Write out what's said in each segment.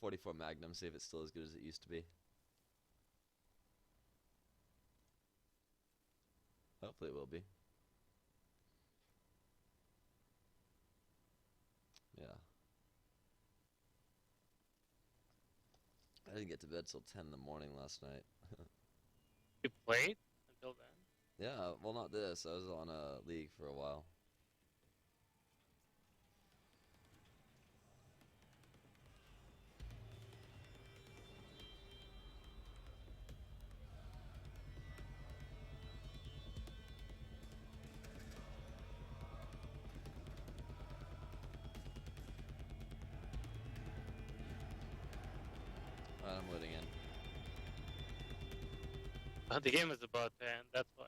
44 Magnum, see if it's still as good as it used to be. Hopefully it will be. Yeah. I didn't get to bed till 10 in the morning last night. You played until then? Yeah, well not this. I was on a league for a while. Alright, I'm loading in. The game is about to end, that's why.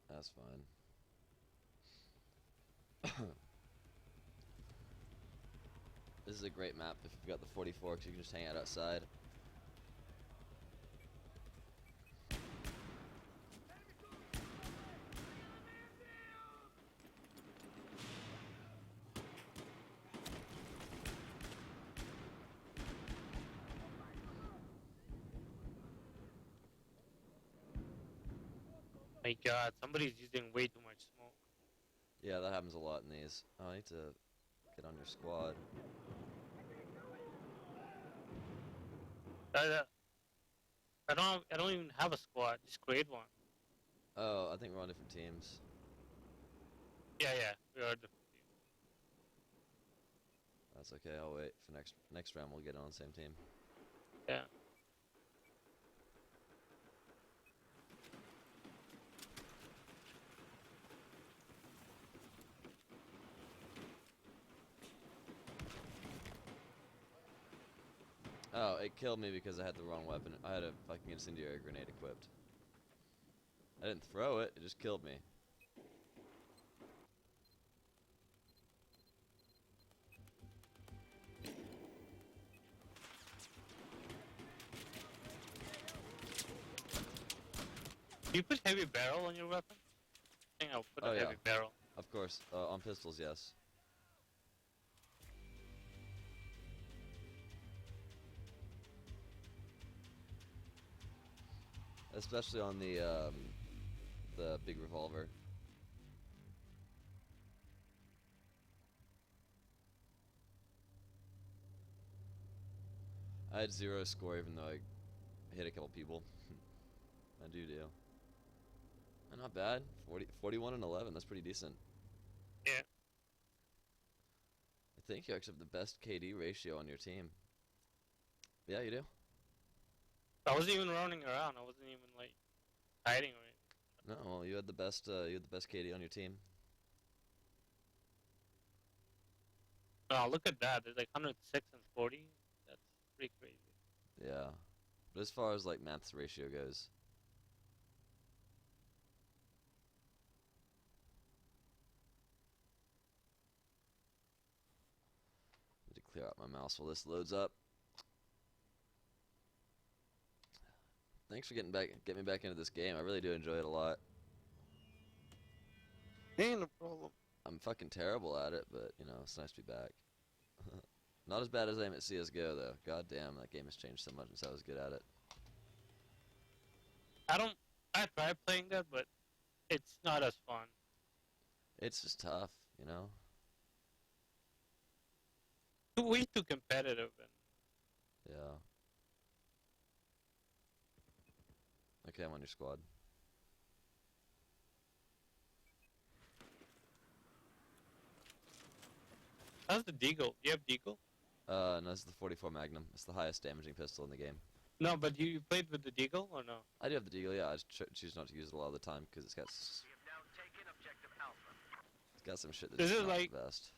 That's fine. This is a great map if you've got the 44 because you can just hang out outside. My god, somebody's using way too much smoke. Yeah, that happens a lot in these. Oh, I need to get on your squad. Uh, I don't even have a squad, just create one. Oh, I think we're on different teams. Yeah, we are different teams. That's okay, I'll wait for next round we'll get on the same team. Yeah. Oh, it killed me because I had the wrong weapon. I had a fucking incendiary grenade equipped. I didn't throw it, it just killed me. Do you put heavy barrel on your weapon? I think I'll put Oh a yeah, heavy barrel. of course. On pistols, yes. Especially on the big revolver. I had 0 score even though I hit a couple people. I do. Not bad. 41 and 11. That's pretty decent. Yeah. I think you actually have the best KD ratio on your team. Yeah, you do. I wasn't even running around, I wasn't even like hiding or anything. No, well, you had the best. You had the best KD on your team. Oh, look at that, there's like 106 and 40. That's pretty crazy. Yeah, but as far as like maths ratio goes, I need to clear out my mouse while this loads up. Thanks for getting me back into this game. I really do enjoy it a lot. Ain't no problem. I'm fucking terrible at it, but you know, it's nice to be back. Not as bad as I am at CS:GO though. God damn, that game has changed so much since I was good at it. I tried playing that, but it's not as fun. It's just tough, you know. Way too competitive and Yeah. Okay, I'm on your squad. how's the deagle? Do you have deagle? No, this is the 44 Magnum. It's the highest damaging pistol in the game. No, but you played with the deagle or no? I do have the deagle, yeah. I just choose not to use it a lot of the time because We have now taken objective Alpha. it's got some shit Is that's it not like- the best.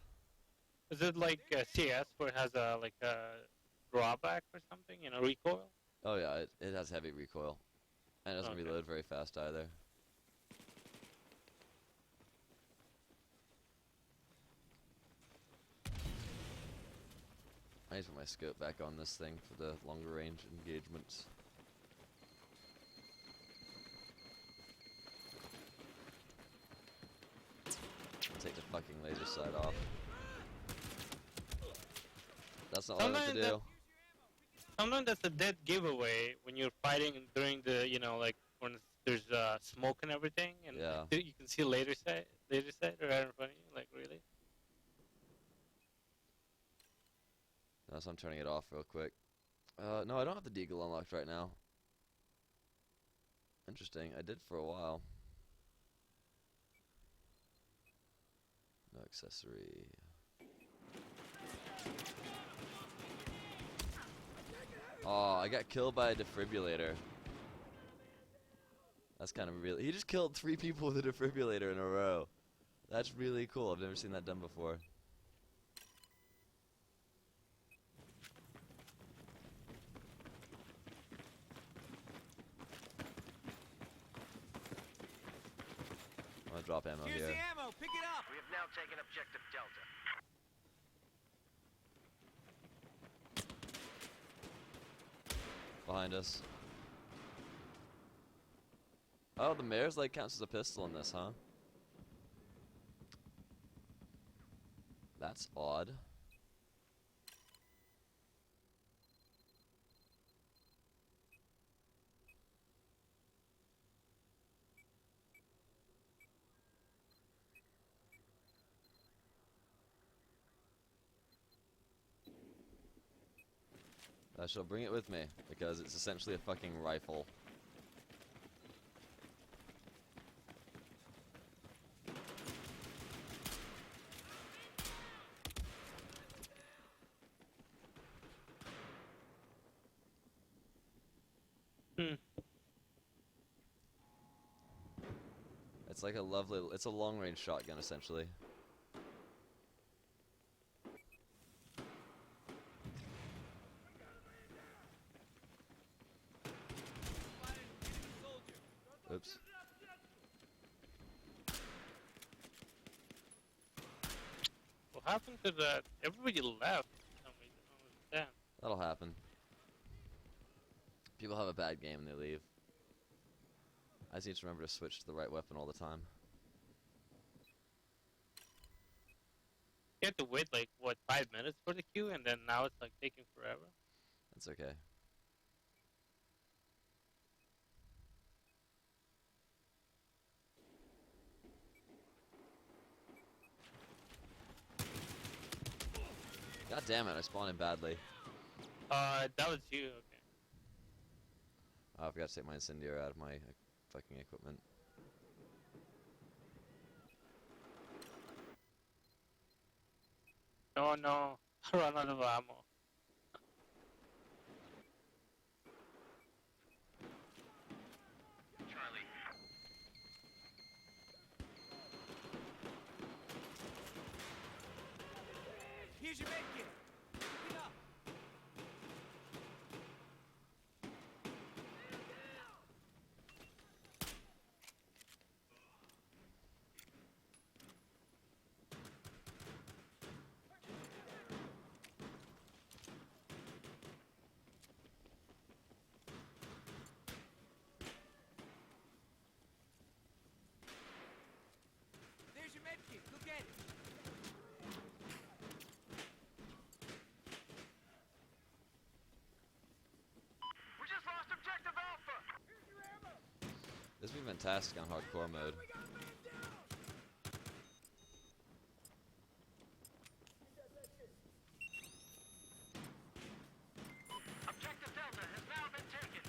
Is it like CS where it has a like a drawback or something? You know, recoil. Oh yeah, it has heavy recoil, and it doesn't Okay. reload very fast either. I need to put my scope back on this thing for the longer range engagements. Take the fucking laser sight off. That's not what I meant to do. sometimes that's a dead giveaway when you're fighting during the, like when there's smoke and everything, and Yeah. you can see later side right in front of you. Like really? So I'm turning it off real quick. No, I don't have the deagle unlocked right now. Interesting. I did for a while. No accessory. Oh, I got killed by a defibrillator. That's kind of really. He just killed 3 people with a defibrillator in a row. That's really cool. I've never seen that done before. I'm gonna drop ammo Here's here. the ammo. Pick it up. We have now taken objective Delta. Behind us. Oh, the mayor's light counts as a pistol in this, huh? That's odd. I shall bring it with me, because it's essentially a fucking rifle. Hmm. It's like a lovely, it's a long-range shotgun, essentially. Oops. What happened to that? Everybody left. For some reason. I don't understand. That'll happen. People have a bad game and they leave. I just need to remember to switch to the right weapon all the time. You had to wait like what 5 minutes for the queue, and then now it's like taking forever. That's okay. God damn it, I spawned in badly. That was you. Okay. Oh, I forgot to take my incendiary out of my fucking equipment. No, no. I run out of ammo. Charlie. Here's your med kit. Pick it up. There's your med kit. Go get it. We just lost objective Alpha. Here's your ammo. This would be fantastic on hardcore mode. We got a man down. Objective Delta has now been taken.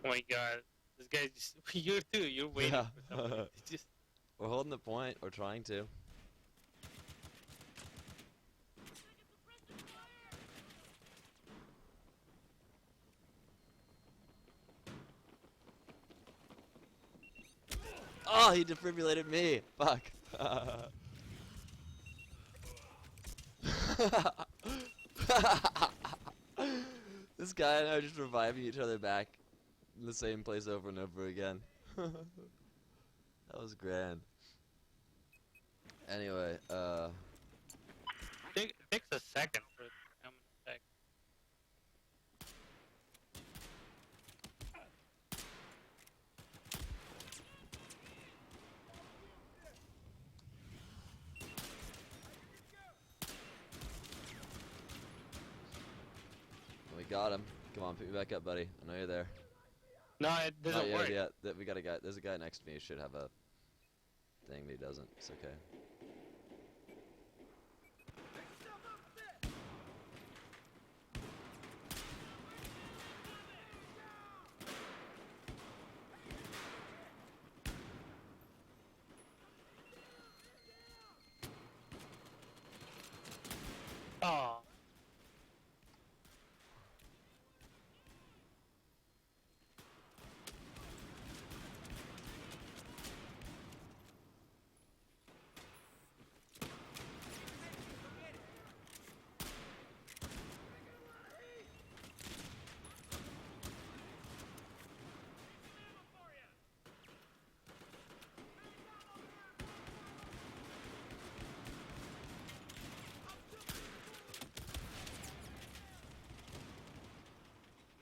Oh my god. This guy just you too, you're waiting Yeah. for somebody to just We're holding the point. We're trying to. Oh, he defibrillated me. Fuck. This guy and I are just reviving each other back in the same place over and over again. That was grand. Anyway, it takes a second for it to come back. we got him. Come on, pick me back up, buddy. I know you're there. No, it doesn't Not yet, work. yet. We got a guy. There's a guy next to me who should have a thing, but he doesn't. It's okay. Oh.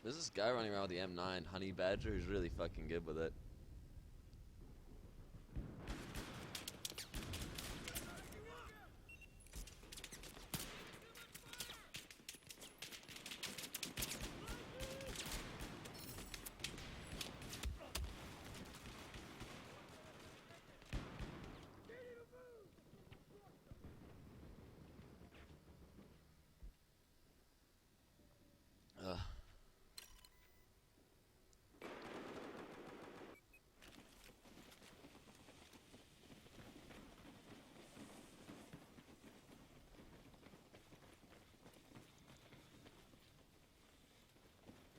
There's this guy running around with the M9 Honey Badger who's really fucking good with it. Ugh.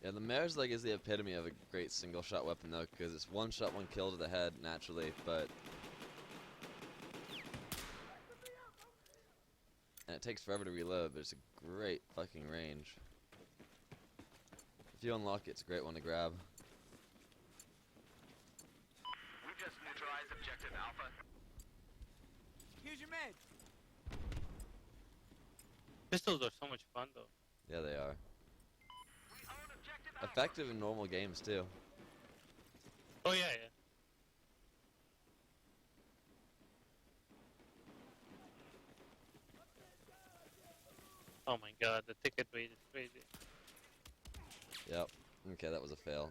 Yeah, the Mare's Leg is the epitome of a great single-shot weapon, though, because it's one shot, one kill to the head, naturally, but... And it takes forever to reload, but it's a great fucking range. If you unlock it, it's a great one to grab. We just neutralized objective Alpha. Here's your med. Pistols are so much fun though. Yeah, they are. We own objective Alpha. Effective in normal games, too. Oh yeah, yeah. Oh my god, the ticket wait is crazy. Yep. Okay, that was a fail.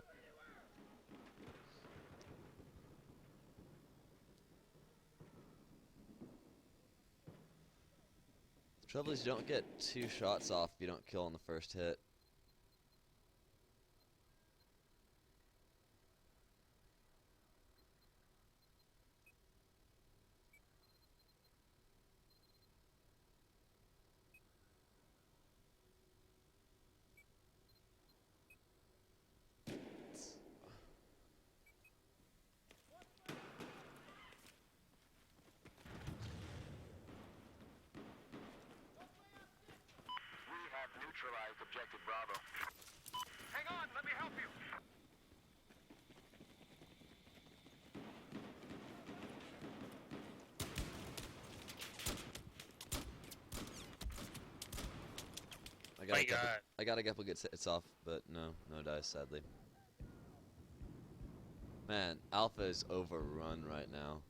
The trouble is you don't get 2 shots off if you don't kill on the first hit. We have neutralized objective Bravo. Hang on, let me help you. I got My a couple, god. I got a couple good hits off, but no dice, sadly. Man, Alpha is overrun right now.